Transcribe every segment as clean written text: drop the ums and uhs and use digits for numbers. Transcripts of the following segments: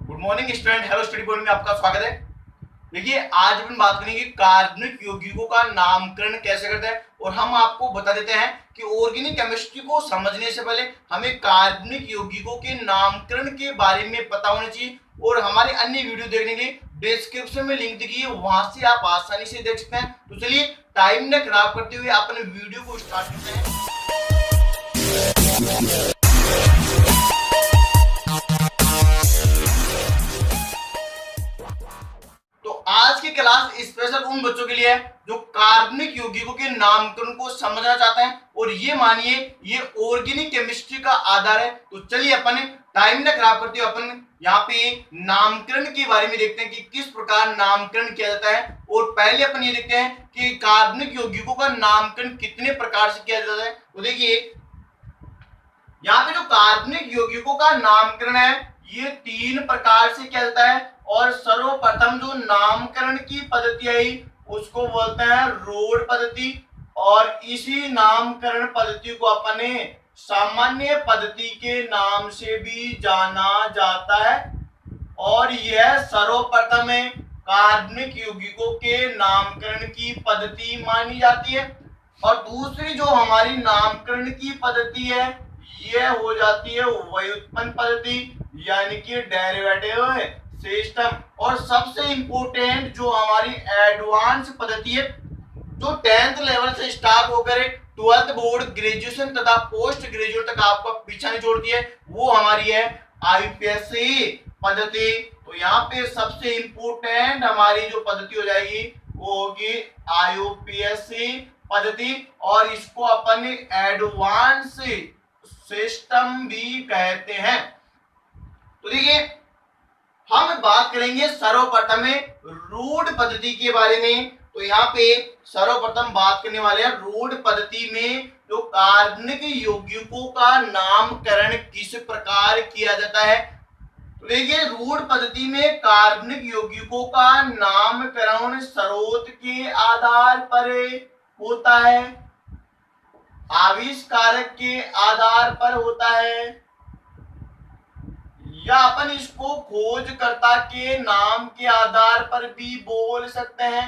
Good morning student, hello study point में आपका स्वागत है। देखिए, आज अपन बात करेंगे कार्बनिक यौगिकों का नामकरण कैसे करते हैं। और हम आपको बता देते हैं कि ऑर्गेनिक केमिस्ट्री को समझने से पहले हमें कार्बनिक यौगिकों के नामकरण के बारे में पता होना चाहिए। और हमारे अन्य वीडियो देखने के लिए डिस्क्रिप्शन में लिंक दी है, वहां से आप आसानी से देख सकते हैं। तो चलिए टाइम न खराब करते हुए अपने वीडियो को स्टार्ट करते हैं। आज की क्लास स्पेशल उन बच्चों के लिए है जो कार्बनिक यौगिकों के नामकरण को समझना चाहते हैं। और ये मानिए ये ऑर्गेनिक केमिस्ट्री का आधार है। तो चलिए अपन टाइम न खराब करते हुए अपन यहाँ पे नामकरण के बारे में देखते हैं कि किस प्रकार नामकरण किया जाता है। और पहले अपन ये देखते हैं कि कार्बनिक यौगिकों का नामकरण कितने प्रकार से किया जाता है। तो देखिए यहाँ पे जो कार्बनिक यौगिकों का नामकरण है ये 3 प्रकार से किया जाता है। और सर्वप्रथम जो नामकरण की पद्धति आई उसको बोलते हैं रोड पद्धति। और इसी नामकरण पद्धति को अपने सामान्य पद्धति के नाम से भी जाना जाता है। और यह सर्वप्रथम है कार्बनिक यौगिकों के नामकरण की पद्धति मानी जाती है। और दूसरी जो हमारी नामकरण की पद्धति है यह हो जाती है व्युत्पन्न पद्धति, यानी कि डेरिवेटिव सिस्टम। और सबसे इंपोर्टेंट जो हमारी एडवांस पद्धति है जो 10th लेवल से स्टार्ट होकर 12th बोर्ड, ग्रेजुएशन तथा पोस्ट ग्रेजुएट तक आपका पीछा नहीं छोड़ती है, वो हमारी है आईयूपीएससी पद्धति। तो यहाँ पे सबसे इंपोर्टेंट हमारी जो पद्धति हो जाएगी वो होगी आईयूपीएससी पद्धति। और इसको अपन एडवांस सिस्टम भी कहते हैं। तो देखिए हम बात करेंगे सर्वप्रथम रूढ़ पद्धति के बारे में। तो यहाँ पे सर्वप्रथम बात करने वाले हैं रूढ़ पद्धति में जो कार्बनिक यौगिकों का नामकरण किस प्रकार किया जाता है। तो देखिए रूढ़ पद्धति में कार्बनिक यौगिकों का नामकरण स्रोत के आधार पर होता है, आविष्कारक के आधार पर होता है, या अपन इसको खोजकर्ता के नाम के आधार पर भी बोल सकते हैं।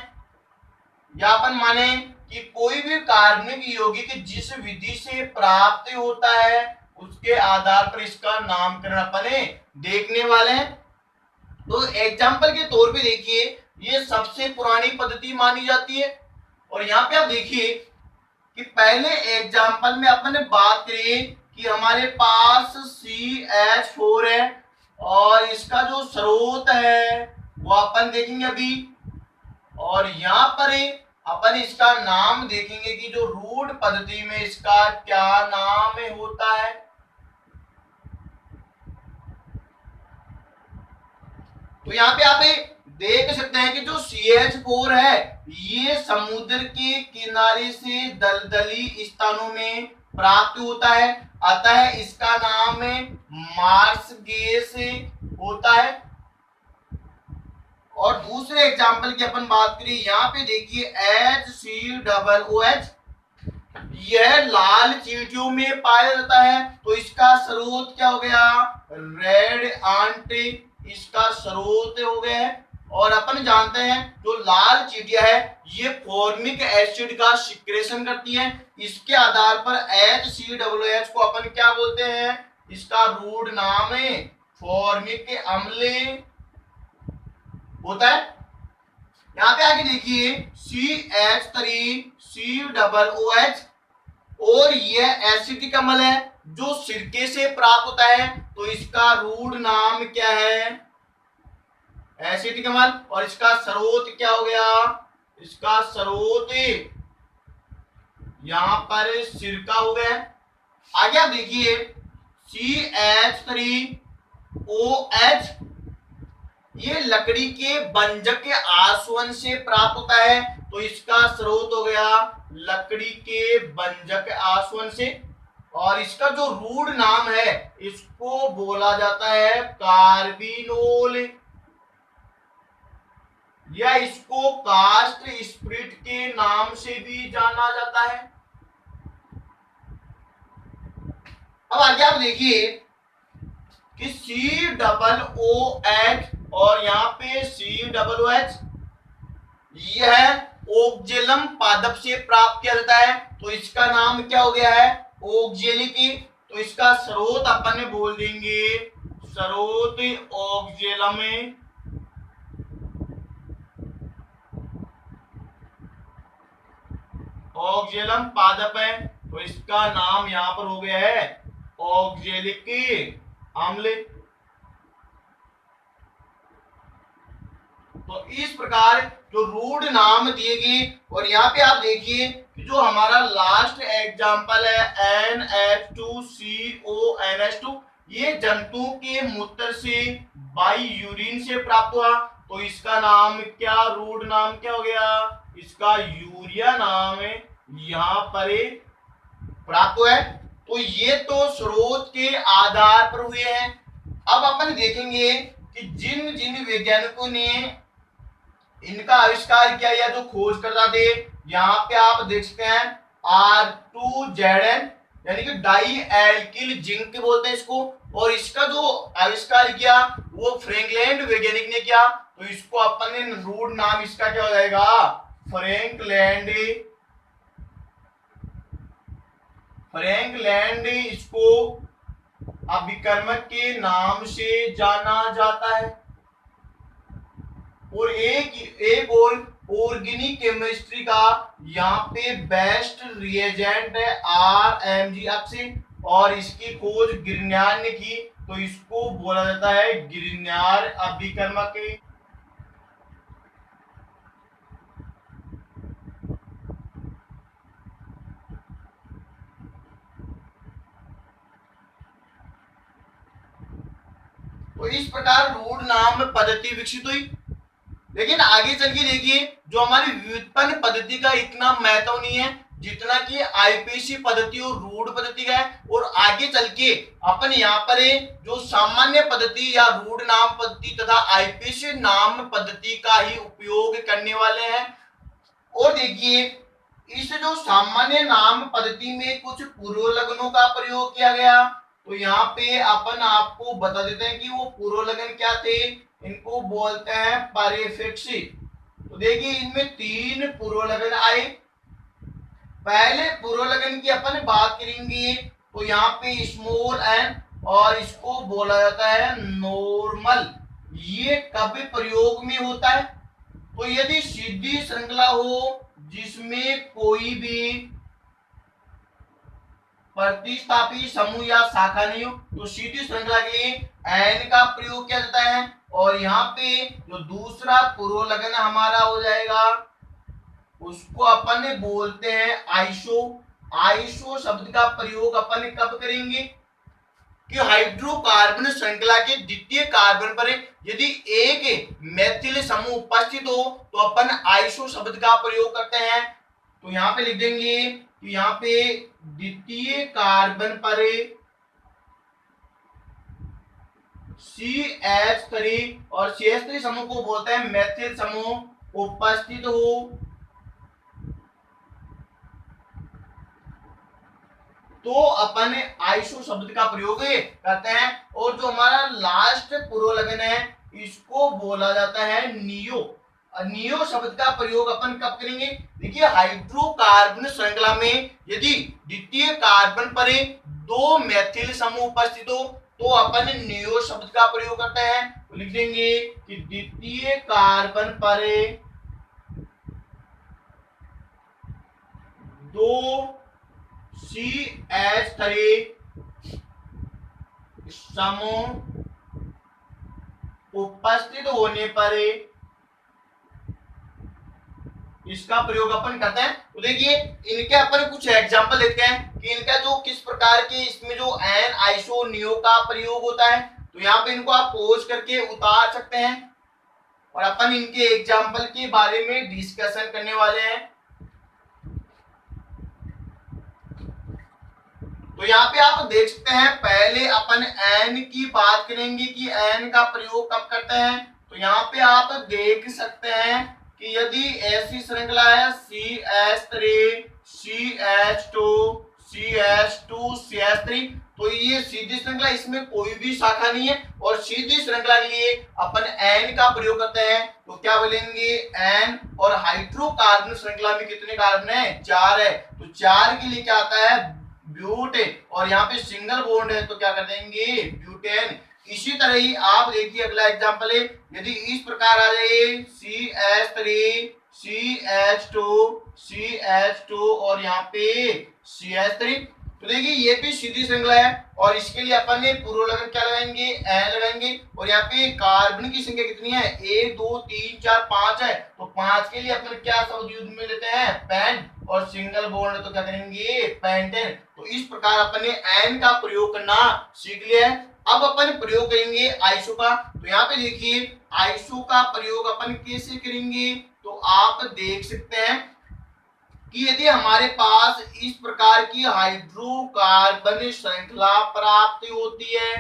या अपन माने कि कोई भी कार्बनिक यौगिक जिस विधि से प्राप्त होता है उसके आधार पर इसका नामकरण अपन देखने वाले हैं। तो एग्जांपल के तौर पे देखिए ये सबसे पुरानी पद्धति मानी जाती है। और यहाँ पे आप देखिए कि पहले एग्जांपल में अपन ने बात करी कि हमारे पास CH4 है और इसका जो स्रोत है वो अपन देखेंगे अभी। और यहाँ पर अपन इसका नाम देखेंगे कि जो रूढ़ पद्धति में इसका क्या नाम होता है। तो यहाँ पे आप देख सकते हैं कि जो CH4 है ये समुद्र के किनारे से दलदली स्थानों में प्राप्त होता है, अतः इसका नाम मार्स गैस होता है। और दूसरे एग्जांपल की अपन बात करें यहाँ पे देखिए HCOOH यह लाल चींटियों में पाया जाता है। तो इसका स्रोत क्या हो गया, रेड आंट इसका स्रोत हो गया है। और अपन जानते हैं जो लाल चींटियां है ये फॉर्मिक एसिड का सिक्रेशन करती है। इसके आधार पर HCOOH को अपन क्या बोलते हैं, इसका रूढ़ नाम फॉर्मिक अम्ल होता है। यहाँ पे आगे देखिए CH3COOH और यह एसिटिक अम्ल है जो सिरके से प्राप्त होता है। तो इसका रूढ़ नाम क्या है, एसिटिक अम्ल। और इसका स्रोत क्या हो गया, इसका स्रोत यहां पर सिरका हो गया। आगे आप देखिए CH3OH ये लकड़ी के बंजक के आसवन से प्राप्त होता है। तो इसका स्रोत हो गया लकड़ी के बंजक आसवन से। और इसका जो रूढ़ नाम है इसको बोला जाता है कार्बिनोल, या इसको कास्ट स्पिरिट के नाम से भी जाना जाता है। अब आगे आप देखिए कि COOH और यहाँ पे COOH यह ओक्जेलम पादप से प्राप्त किया जाता है, तो इसका नाम क्या हो गया है, ओक्जेलिकी। तो इसका स्रोत अपन ने बोल देंगे स्रोत ओक्जेलम ऑक्जेलम पादप है, तो इसका नाम यहां पर हो गया है ऑक्जेलिक अम्ल। तो इस प्रकार जो रूट नाम दिए गए, और यहाँ पे आप देखिए कि जो हमारा लास्ट एग्जाम्पल है NH2CONH2, ये जंतु के मूत्र से बाई यूरिन से प्राप्त हुआ, तो इसका नाम क्या, रूट नाम क्या हो गया, इसका यूरिया नाम यहाँ पर प्राप्त हुआ है। तो ये तो स्रोत के आधार पर हुए हैं। अब अपन देखेंगे कि जिन जिन वैज्ञानिकों ने इनका आविष्कार किया या जो खोजकर्ता थे, यहाँ पे आप देख सकते हैं R2ZN यानी कि डाई एल्किल जिंक बोलते हैं इसको, और इसका जो आविष्कार किया वो फ्रैंकलैंड वैज्ञानिक ने किया, तो इसको अपन ने रूट नाम इसका क्या हो जाएगा, फ्रैंकलैंड इसको अभिकर्मक के नाम से जाना जाता है। और एक और ऑर्गेनिक केमिस्ट्री का यहाँ पे बेस्ट रिएजेंट है RMgO, और इसकी खोज गिरनियर ने की, तो इसको बोला जाता है गिरनियर अभिकर्मक। तो इस प्रकार रूट नाम पद्धति विकसित हुई। लेकिन आगे चल के देखिए जो हमारी व्युत्पन्न पद्धति का इतना महत्व नहीं है जितना कि आईपीसी पद्धति और रूट पद्धति का है, और आगे चल के अपन यहाँ पर जो सामान्य पद्धति या रूट नाम पद्धति तथा आईपीसी नाम पद्धति का ही उपयोग करने वाले हैं। और देखिए इस जो सामान्य नाम पद्धति में कुछ पूर्व लग्नों का प्रयोग किया गया, तो यहाँ पे अपन आपको बता देते हैं कि वो पूर्व लग्न क्या थे, इनको बोलते हैं परिफिक्स। तो देखिए इनमें 3 पूर्व लग्न आए। पहले पूर्व लग्न की अपन बात करेंगे, तो यहाँ पे स्मॉल n और इसको बोला जाता है नॉर्मल। ये कब प्रयोग में होता है, तो यदि सीधी श्रृंखला हो जिसमें कोई भी प्रतिस्थापी समूह या शाखा नहीं हो, तो सीधी श्रृंखला के लिए n का प्रयोग किया जाता है। और यहाँ पे जो दूसरा पूर्व लग्न हमारा हो जाएगा उसको अपन बोलते हैं आइसो। आइसो शब्द का प्रयोग अपन कब करेंगे कि हाइड्रोकार्बन श्रृंखला के द्वितीय कार्बन पर यदि एक मेथिल समूह उपस्थित हो तो अपन आइसो शब्द का प्रयोग करते हैं। तो यहाँ पे लिख देंगे कि यहाँ पे द्वितीय कार्बन पर CH3 और CH3 समूह को बोलते हैं मेथिल समूह उपस्थित हो, तो अपन आइसो शब्द का प्रयोग करते हैं। और जो हमारा लास्ट पूर्व लग्न है इसको बोला जाता है नियो। नियो शब्द का प्रयोग अपन कब करेंगे, देखिए हाइड्रोकार्बन श्रृंखला में यदि द्वितीय कार्बन पर 2 मेथिल समूह उपस्थित हो तो अपन नियो शब्द का प्रयोग करते हैं। तो लिख देंगे कि द्वितीय कार्बन पर 2 CH3 समूह उपस्थित होने पर इसका प्रयोग अपन करते हैं। तो देखिए इनके अपन कुछ एग्जांपल देखते हैं कि इनका जो किस प्रकार के इसमें जो एन आइसो नियो का प्रयोग होता है। तो यहाँ पे इनको आप पोज करके उतार सकते हैं और अपन इनके एग्जांपल के बारे में डिस्कशन करने वाले हैं। तो यहाँ पे आप देख सकते हैं पहले अपन एन की बात करेंगे कि एन का प्रयोग कब करते हैं। तो यहाँ पे आप देख सकते हैं कि यदि ऐसी श्रृंखला है CH3 CH2 CH2 CH3, तो ये सीधी श्रृंखला, इसमें कोई भी शाखा नहीं है। और सीधी श्रृंखला के लिए अपन एन का प्रयोग करते हैं, तो क्या बोलेंगे एन। और हाइड्रोकार्बन श्रृंखला में कितने कार्बन है, 4 है, तो 4 के लिए क्या आता है ब्यूट। और यहाँ पे सिंगल बॉन्ड है तो क्या कर देंगे ब्यूटेन। इसी तरह ही आप देखिए अगला एग्जांपल है, यदि इस प्रकार आ जाए CH3 CH2 CH2 और यहाँ पे CH3, तो देखिए ये भी सीधी श्रृंखला है। और इसके लिए अपन ने पूर्व लगन क्या लगाएंगे एन लगाएंगे। और यहाँ पे कार्बन की संख्या कितनी है 1 2 3 4 5 है, तो 5 के लिए अपन क्या शब्द यूज में लेते हैं पेंट। और सिंगल बॉन्ड तो क्या करेंगे पेंटेन। तो इस प्रकार अपन ने एन का प्रयोग करना सीख लिया है। अब अपन प्रयोग करेंगे आइसो का। तो यहाँ पे देखिए आइसो का प्रयोग अपन कैसे करेंगे, तो आप देख सकते हैं कि यदि हमारे पास इस प्रकार की हाइड्रोकार्बन श्रृंखला प्राप्त होती है,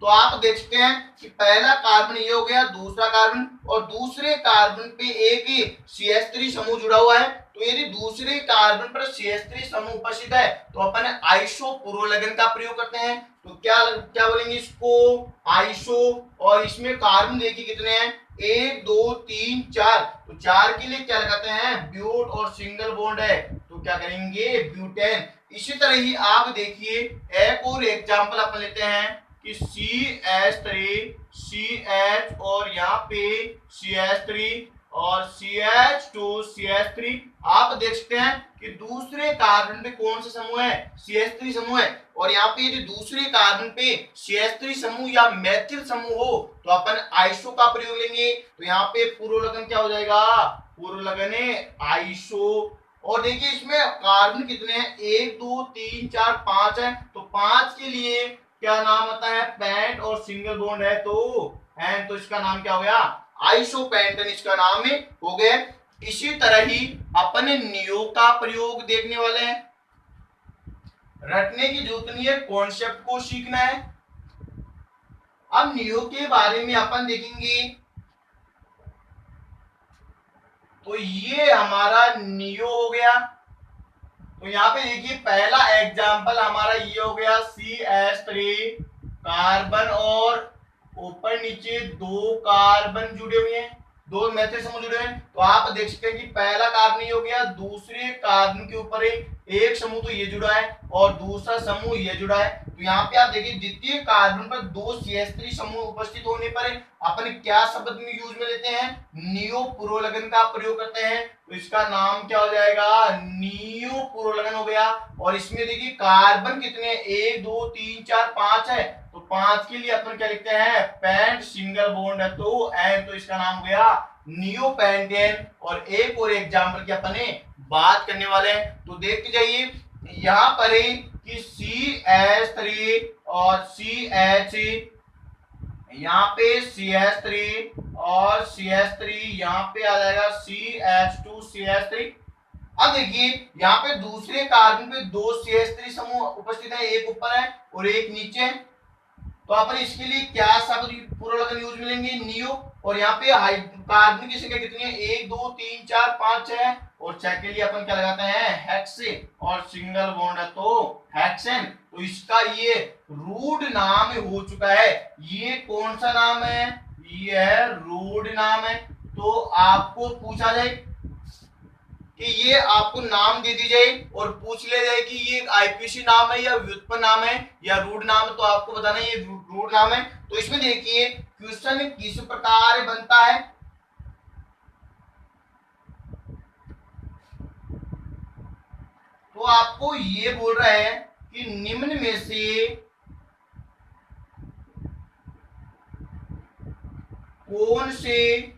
तो आप देख सकते हैं कि पहला कार्बन ये हो गया, दूसरा कार्बन, और दूसरे कार्बन पे एक CH3 समूह जुड़ा हुआ है। तो यदि दूसरे कार्बन पर CH3 समूह उपस्थित है तो अपन आइसो पूर्व लगन का प्रयोग करते हैं। तो क्या क्या बोलेंगे इसको आइसो। और इसमें कार्बन देखिए कितने हैं 1 2 3 4, तो 4 के लिए क्या लगाते हैं ब्यूट। और सिंगल बॉन्ड है तो क्या करेंगे ब्यूटेन। इसी तरह ही आप देखिए एक और एग्जांपल अपन लेते हैं कि CH3 CH और यहाँ पे CH3 और CH2 CH3, आप देख सकते हैं कि दूसरे कार्बन पे कौन सा समूह है CH3 समूह है। और यहाँ पे यदि दूसरे कार्बन पे CH3 समूह या मेथिल समूह हो तो अपन आइसो का प्रयोग लेंगे। तो यहाँ पे पूर्व लगन क्या हो जाएगा पूर्व लगन है आइसो। और देखिए इसमें कार्बन कितने हैं 1 2 3 4 5 है, तो 5 के लिए क्या नाम आता है पेंट। और सिंगल बॉन्ड है तो एन, तो इसका नाम क्या हो गया आइसोपेंटेन, इसका नाम हो गया। इसी तरह ही अपन नियो का प्रयोग देखने वाले हैं। रटने की जरूरत नहीं है, कॉन्सेप्ट को सीखना है। अब नियो के बारे में अपन देखेंगे, तो ये हमारा नियो हो गया। तो यहाँ पे देखिए पहला एग्जांपल हमारा ये हो गया CH3 कार्बन और ऊपर नीचे 2 कार्बन जुड़े हुए हैं, 2 मेथिल समूह जुड़े हुए हैं। तो आप देख सकते हैं कि पहला कार्बन ये हो गया, दूसरे कार्बन के ऊपर एक समूह तो ये जुड़ा है और दूसरा समूह ये जुड़ा है। तो यहाँ पे आप देखिए द्वितीय कार्बन पर 2 CH3 समूह उपस्थित होने पर अपन क्या शब्द में यूज में लेते हैं नियो पूर्व लगन का प्रयोग करते हैं। तो इसका नाम क्या हो जाएगा नियो पूर्व लगन हो गया। और इसमें देखिए कार्बन कितने 1 2 3 4 5 है, तो 5 के लिए अपन क्या लिखते हैं पेंट, सिंगल बॉन्ड है तो एन, तो इसका नाम हो गया नियोपेंटेन। और एक और एग्जांपल की अपन बात करने वाले हैं, तो देखते जाइए यहाँ पर कि CH3 और CH, यहाँ पे CH3 और CH3, यहाँ पे आ जाएगा CH2 CH3। अब देखिए यहाँ पे दूसरे कार्बन पे 2 CH3 समूह उपस्थित है, एक ऊपर है और एक नीचे है। तो अपन इसके लिए क्या शब्द पूर्व लगन यूज में लेंगे नियो। और यहाँ पे कार्बन की संख्या कितनी है 1 2 3 4 5 है, और 6 के लिए अपन क्या लगाते हैं हेक्सेन। और सिंगल बॉन्ड है तो हेक्सेन। तो इसका ये रूड नाम हो चुका है। ये कौन सा नाम है, ये है रूड नाम है। तो आपको पूछा जाए कि ये आपको नाम दे दी जाए और पूछ लिया जाए कि ये आईपीसी नाम है या व्युत्पन्न नाम है या रूट नाम है, तो आपको बताना ये रूट नाम है। तो इसमें देखिए क्वेश्चन किस प्रकार बनता है, तो आपको ये बोल रहा है कि निम्न में से कौन से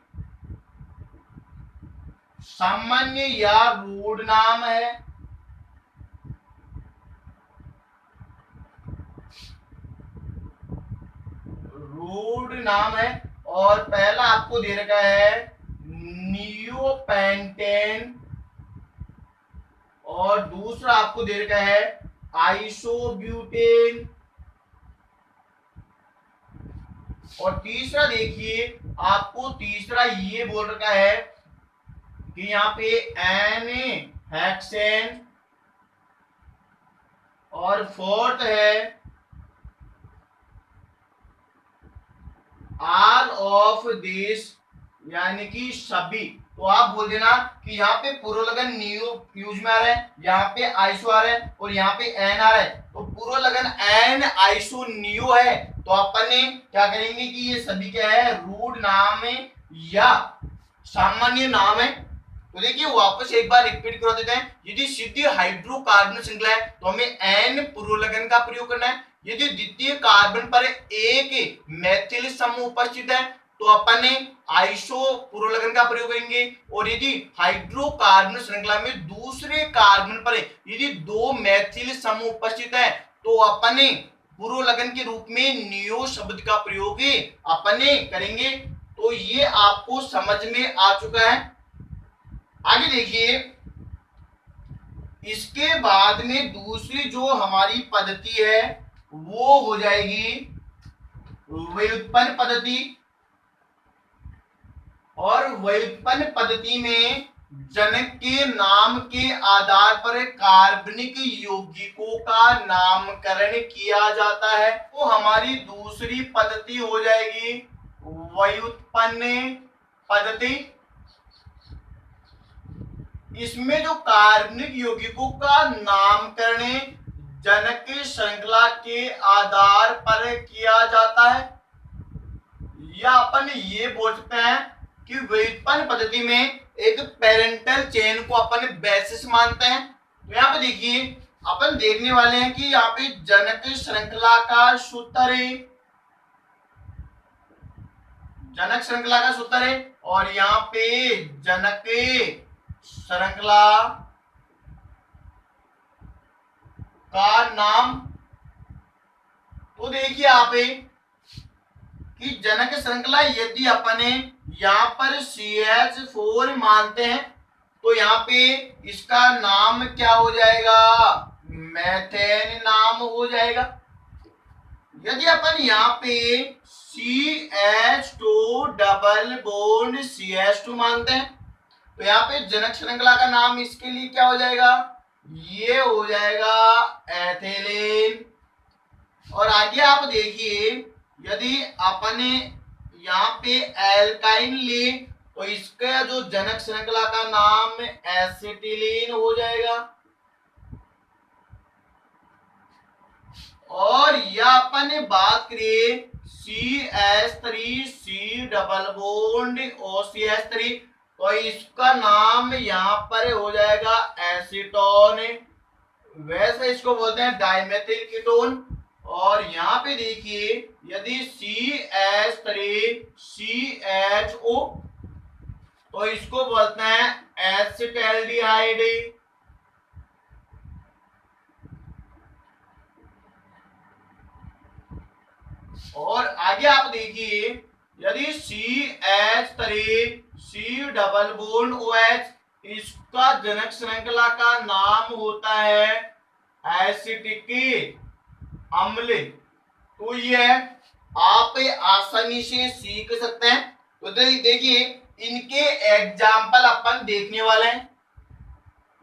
सामान्य या रूढ़ नाम है। रूढ़ नाम है। और पहला आपको दे रखा है नियोपेंटेन और दूसरा आपको दे रखा है आइसोब्यूटेन। और तीसरा देखिए आपको तीसरा ये बोल रखा है कि यहाँ पे एन हेक्सेन और फोर्थ है ऑल ऑफ दिस, यानी कि सभी। तो आप बोल देना कि यहाँ पे पुरोलगन नियो यूज में आ रहा है, यहाँ पे आइसो आ रहा है और यहाँ पे एन आ रहा है। तो पुरोलगन एन आइसो नियो है, तो अपन ने क्या करेंगे कि ये सभी क्या है, रूट नाम है या सामान्य नाम है। तो देखिए वापस एक बार रिपीट करा देते हैं। यदि सीधी हाइड्रोकार्बन श्रृंखला है तो हमें एन पुरोलगन का प्रयोग करना है। यदि द्वितीय कार्बन पर एक मैथिल समूह उपस्थित है तो अपन ने आइसो पुरोलगन का प्रयोग करेंगे। और यदि हाइड्रोकार्बन श्रृंखला में दूसरे कार्बन पर यदि दो मैथिल समूह उपस्थित है तो अपन ने पुरोलगन के रूप में नियो शब्द का प्रयोग अपन ने करेंगे। तो ये आपको समझ में आ चुका है। आगे देखिए, इसके बाद में दूसरी जो हमारी पद्धति है वो हो जाएगी व्युत्पन्न पद्धति। और व्युत्पन्न पद्धति में जनक के नाम के आधार पर कार्बनिक यौगिकों का नामकरण किया जाता है। तो हमारी दूसरी पद्धति हो जाएगी व्युत्पन्न पद्धति। इसमें जो कार्बनिक यौगिकों का नामकरण जनक श्रृंखला के आधार पर किया जाता है, या अपन ये बोल सकते हैं कि व्युत्पन्न पद्धति में एक पेरेंटल चेन को अपन बेसिस मानते हैं। तो यहाँ पे देखिए अपन देखने वाले हैं कि यहाँ पे जनक श्रृंखला का सूत्र है, जनक श्रृंखला का सूत्र है, और यहाँ पे जनक श्रृंखला का नाम। तो देखिए आप कि जनक श्रृंखला यदि अपने यहाँ पर CH4 मानते हैं तो यहाँ पे इसका नाम क्या हो जाएगा, मेथेन नाम हो जाएगा। यदि अपन यहाँ पे CH2 डबल बॉन्ड CH2 मानते हैं तो यहाँ पे जनक श्रृंखला का नाम इसके लिए क्या हो जाएगा, ये हो जाएगा एथिलीन। और आगे आप देखिए यदि अपने यहाँ पे एल्काइन ले तो इसका जो जनक श्रृंखला का नाम एसिटिलीन हो जाएगा। और यह अपन बात करिए CH3C डबल बॉन्ड OCH3 तो इसका नाम यहाँ पर हो जाएगा एसीटोन। वैसे इसको बोलते हैं डाइमेथिल कीटोन। और यहाँ पे देखिए यदि CH3CHO तो इसको बोलते हैं एसिटैल्डिहाइड। और आगे आप देखिए यदि CH3C डबल बॉन्ड OH इसका जनक श्रृंखला का नाम होता है एसिटिक अम्ल। तो ये आप आसानी से सीख सकते हैं। तो देखिए इनके एग्जाम्पल अपन देखने वाले हैं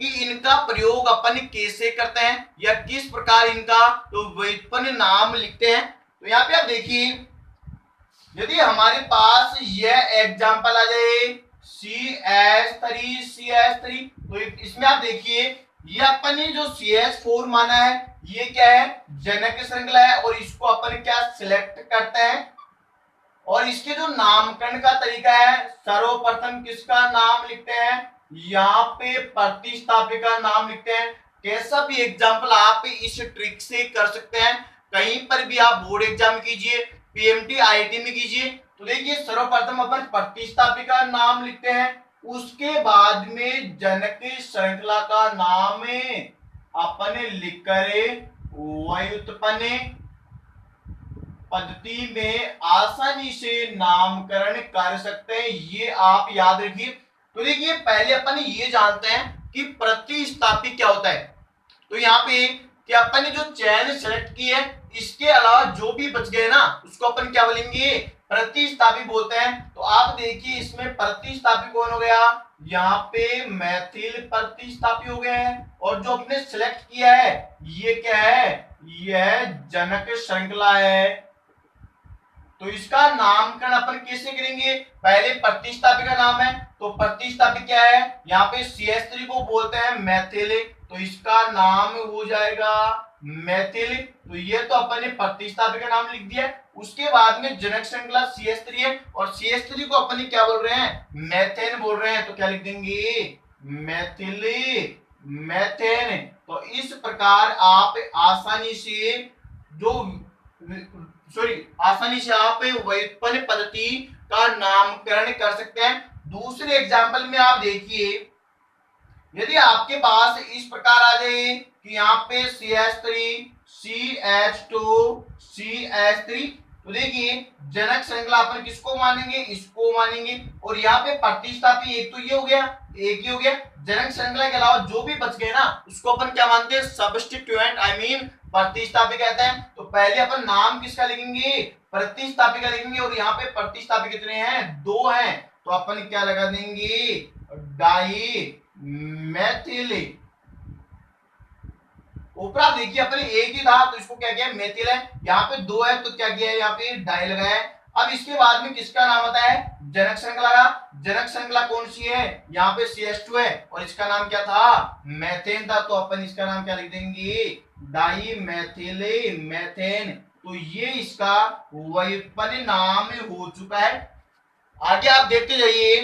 कि इनका प्रयोग अपन कैसे करते हैं या किस प्रकार इनका तो व्युत्पन्न नाम लिखते हैं। तो यहाँ पे आप देखिए यदि हमारे पास यह एग्जाम्पल आ जाए CH3 तो इसमें आप देखिए ये अपन ने जो CH4 माना है ये क्या है, जनक श्रृंखला है। और इसको अपन क्या सिलेक्ट करते हैं और इसके जो नामकरण का तरीका है सर्वप्रथम किसका नाम लिखते हैं, यहाँ पे प्रतिस्थापी का नाम लिखते हैं। कैसा भी एग्जाम्पल आप इस ट्रिक से कर सकते हैं। कहीं पर भी आप बोर्ड एग्जाम कीजिए, PMT IIT में कीजिए तो देखिए सर्वप्रथम अपन प्रतिस्थापी का नाम लिखते हैं, उसके बाद में जनक श्रृंखला का नाम अपन लिख कर व्युत्पन्न पद्धति में आसानी से नामकरण कर सकते हैं। ये आप याद रखिए। तो देखिए पहले अपन ये जानते हैं कि प्रतिस्थापी क्या होता है। तो यहाँ पे कि अपन ने जो चैन सेलेक्ट की है इसके अलावा जो भी बच गए ना उसको अपन क्या बोलेंगे, प्रतिस्थापी बोलते हैं। तो आप देखिए इसमें प्रतिस्थापी कौन हो गया, यहाँ पे मैथिल प्रतिस्थापी हो गए हैं। और जो अपने सिलेक्ट किया है ये क्या है, यह जनक श्रृंखला है। तो इसका नामकरण अपन कैसे करेंगे, पहले प्रतिस्थापी का नाम है, तो प्रतिस्थापी क्या है, यहाँ पे CH3 को बोलते हैं मैथिल, तो इसका नाम हो जाएगा मैथिल। तो ये तो अपन ने प्रतिस्थापी का नाम लिख दिया। उसके बाद में जनक श्रृंखला CH3 है, और CH3 को अपन क्या बोल रहे हैं, मैथेन बोल रहे हैं, तो क्या लिख देंगे, मैथिल मैथेन। तो इस प्रकार आप आसानी से आप व्युत्पन्न पद्धति का नामकरण कर सकते हैं। दूसरे एग्जाम्पल में आप देखिए, यदि आपके पास इस प्रकार आ जाए कि यहाँ पे CH3 CH2 CH3, तो देखिए जनक श्रृंखला अपन किसको मानेंगे, इसको मानेंगे। और यहाँ पे प्रतिस्थापी एक तो ये हो गया, एक ही हो गया। जनक श्रृंखला के अलावा जो भी बच गए ना उसको अपन क्या मानते हैं, सब्स्टिट्यूएंट, आई मीन प्रतिस्थापी कहते हैं। तो पहले अपन नाम किसका लिखेंगे, प्रतिस्थापी का लिखेंगे। और यहाँ पे प्रतिस्थापी कितने हैं, 2 हैं, तो अपन क्या लगा देंगे, डाई मैथिल। ऊपर देखिए अपने एक ही था तो इसको क्या किया, मैथिल है। यहाँ पे 2 है तो क्या किया है, यहाँ पे डाई लगाया है। अब इसके बाद में किसका नाम आता है, जनक श्रृंखला का। जनक श्रृंखला कौन सी है, यहाँ पे CH2 है, और इसका नाम क्या था, मैथेन था, तो अपन इसका नाम क्या लिख देंगे, डाई मैथिल मैथेन। तो ये इसका व्युत्पन्न नाम हो चुका है। आगे आप देखते जाइए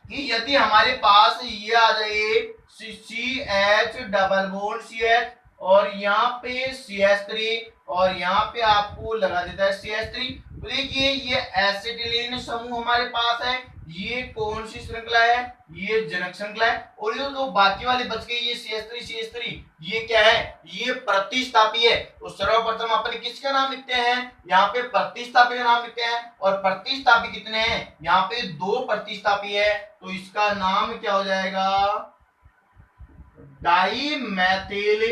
कि यदि हमारे पास ये आ जाए CH डबल बॉन्ड CH, और यहाँ पे CH3, और यहाँ पे आपको लगा देता है CH3। तो देखिए ये एसिटिलीन समूह हमारे पास है। ये कौन सी श्रृंखला है, ये जनक श्रृंखला है। और ये जो बाकी वाले बच गए ये CH3 ये क्या है, ये प्रतिस्थापी है। तो सर्वप्रथम अपन किसका नाम लिखते हैं, यहाँ पे प्रतिस्थापी का नाम लिखते हैं। और प्रतिस्थापी कितने हैं, यहाँ पे 2 प्रतिस्थापी है, तो इसका नाम क्या हो जाएगा, डाई मैथिल।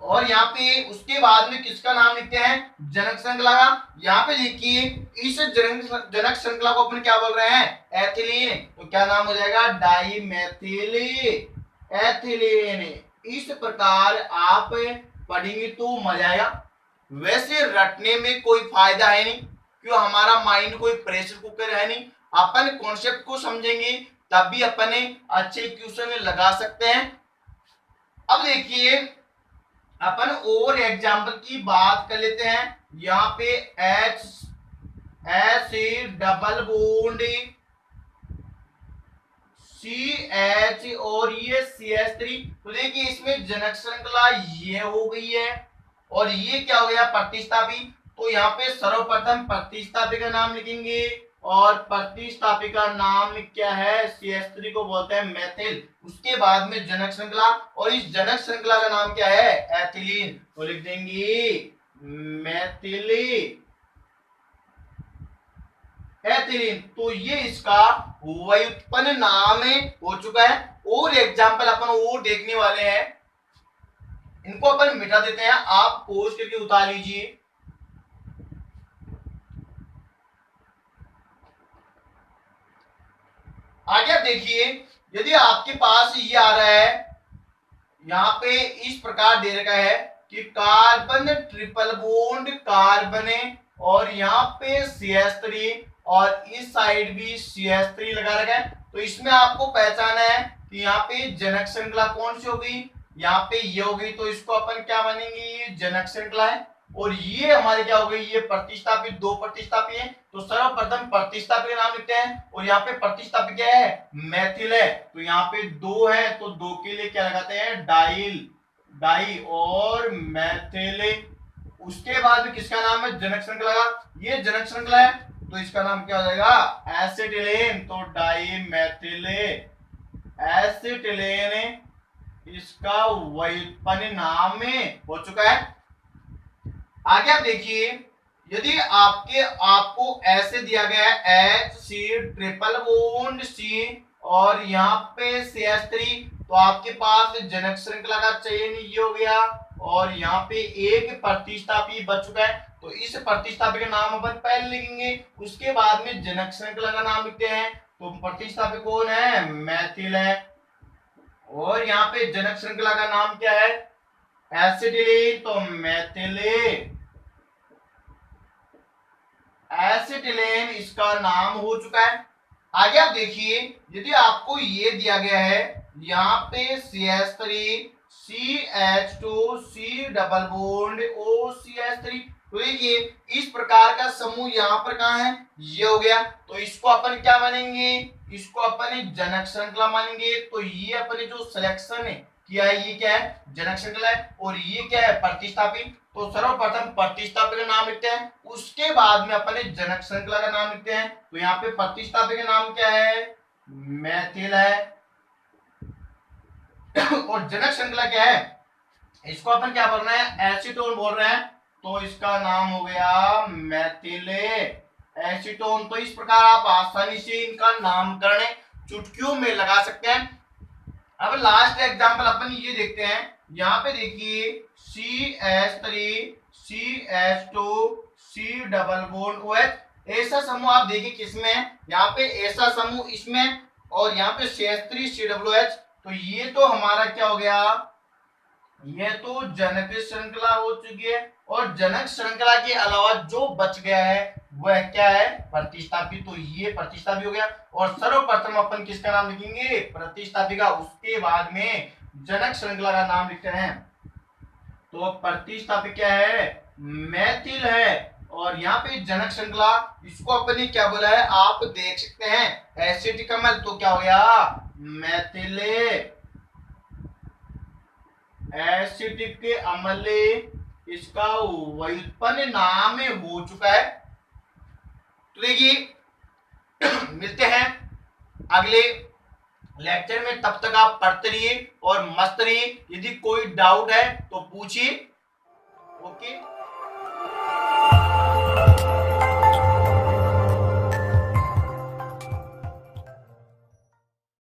और यहाँ पे उसके बाद में किसका नाम लिखते हैं, जनक श्रृंखला का। यहाँ पे देखिए इस जनक श्रृंखला को अपन क्या बोल रहे हैं, एथिलीन, तो क्या नाम हो जाएगा, डाई मैथिल एथिलीन। इस प्रकार आप पढ़ेंगे तो मजा आएगा। वैसे रटने में कोई फायदा है नहीं, क्यों, हमारा माइंड कोई प्रेशर कुकर है नहीं। अपन कॉन्सेप्ट को समझेंगे तब भी अपने अच्छे क्वेश्चन लगा सकते हैं। अब देखिए अपन और एग्जाम्पल की बात कर लेते हैं। यहाँ पे H डबल बॉन्ड CH और ये CH3, तो देखिए इसमें जनक श्रृंखला ये हो गई है, और ये क्या हो गया, प्रतिस्थापी। तो यहाँ पे सर्वप्रथम प्रतिस्थापी का नाम लिखेंगे, और प्रतिस्थापी का नाम क्या है, CH3 को बोलते हैं मैथिल। उसके बाद में जनक श्रृंखला, और इस जनक श्रृंखला का नाम क्या है, एथिलीन, तो लिख देंगे मैथिल एथिलीन। तो ये इसका व्युत्पन्न नाम हो चुका है। और एग्जाम्पल अपन और देखने वाले हैं, इनको अपन मिटा देते हैं, आप पोस्ट करके उतार लीजिए। आगे आप देखिए, यदि आपके पास ये आ रहा है, यहाँ पे इस प्रकार दे रखा है कि कार्बन ट्रिपल बॉन्ड कार्बन, और यहाँ पे CH3, और इस साइड भी CH3 लगा रखा है। तो इसमें आपको पहचाना है कि यहाँ पे जनक श्रृंखला कौन सी होगी, यहाँ पे ये होगी, तो इसको अपन क्या मानेंगे, ये जनक श्रृंखला है। और ये हमारे क्या हो गई, ये प्रतिस्थापी, 2 प्रतिस्थापी हैं। तो सर्वप्रथम प्रतिस्थापी का नाम लिखते हैं, और यहाँ पे प्रतिस्थापी क्या है, मैथिल है। तो यहाँ पे 2 है, तो 2 के लिए क्या लगाते हैं, डाई और मैथिल। उसके बाद में किसका नाम है, जनक श्रृंखला का, ये जनक श्रृंखला है, तो इसका नाम क्या हो जाएगा, एसिटिलीन, तो डाई मैथिल एसिटिलीन इसका व्युत्पन्न नाम हो चुका है। आगे आप देखिए, यदि आपको ऐसे दिया गया है HC ट्रिपल बॉन्ड C, और यहाँ पे CH3, तो आपके पास जनक श्रृंखला का चयन ये हो गया, और यहाँ पे एक प्रतिस्थापी बच चुका है। तो इस प्रतिस्थापी का नाम अपन पहले लिखेंगे, उसके बाद में जनक श्रृंखला का नाम लिखते हैं। तो प्रतिस्थापी कौन है, मेथिल है। और यहाँ पे जनक श्रृंखला का नाम क्या है, एसिटिलीन, तो एसिटिलीन इसका नाम हो चुका है। आगे आप देखिए, यदि आपको ये दिया गया है यहाँ पे CH3 CH2 C double bond OCH3, तो देखिए इस प्रकार का समूह यहाँ पर कहाँ है, ये हो गया। तो इसको अपन क्या मानेंगे, इसको अपन जनक श्रृंखला मानेंगे। तो ये अपने जो सिलेक्शन है किया है, ये क्या है, जनक श्रृंखला है। और ये क्या है, प्रतिस्थापी। तो सर्वप्रथम प्रतिस्थापी का नाम लिखते हैं, उसके बाद में अपने जनक श्रृंखला का नाम लिखते हैं। तो यहाँ पे प्रतिस्थापी का नाम क्या है, मेथिल है। और जनक श्रृंखला क्या है, इसको अपन क्या बोल रहे हैं, एसीटोन बोल रहे हैं। तो इसका नाम हो गया मेथिल एसीटोन। तो इस प्रकार आप आसानी से इनका नामकरण चुटकियों में लगा सकते हैं। अब लास्ट एग्जांपल अपन ये देखते हैं। यहाँ पे देखिए CH3 CH2 C double bond OH, ऐसा समूह आप देखिए किसमें है, यहाँ पे ऐसा समूह इसमें, और यहाँ पे CH3 COOH। तो ये तो हमारा क्या हो गया, ये तो जनक श्रृंखला हो चुकी है। और जनक श्रृंखला के अलावा जो बच गया है वह क्या है, प्रतिस्थापी। तो ये प्रतिस्थापी हो गया। और सर्वप्रथम अपन किसका नाम लिखेंगे, प्रतिस्थापी का, उसके बाद में जनक श्रृंखला का नाम लिखते हैं। तो प्रतिस्थापी क्या है, मेथिल है। और यहाँ पे जनक श्रृंखला, इसको अपन ने क्या बोला है, आप देख सकते हैं एसिटिक अम्ल। तो क्या हो गया, मेथिल एसिटिक अम्ल, इसका व्युत्पन्न नाम हो चुका है। तो देखिए मिलते हैं अगले लेक्चर में, तब तक आप पढ़ते रहिए और मस्त रहिए। यदि कोई डाउट है तो पूछिए। ओके।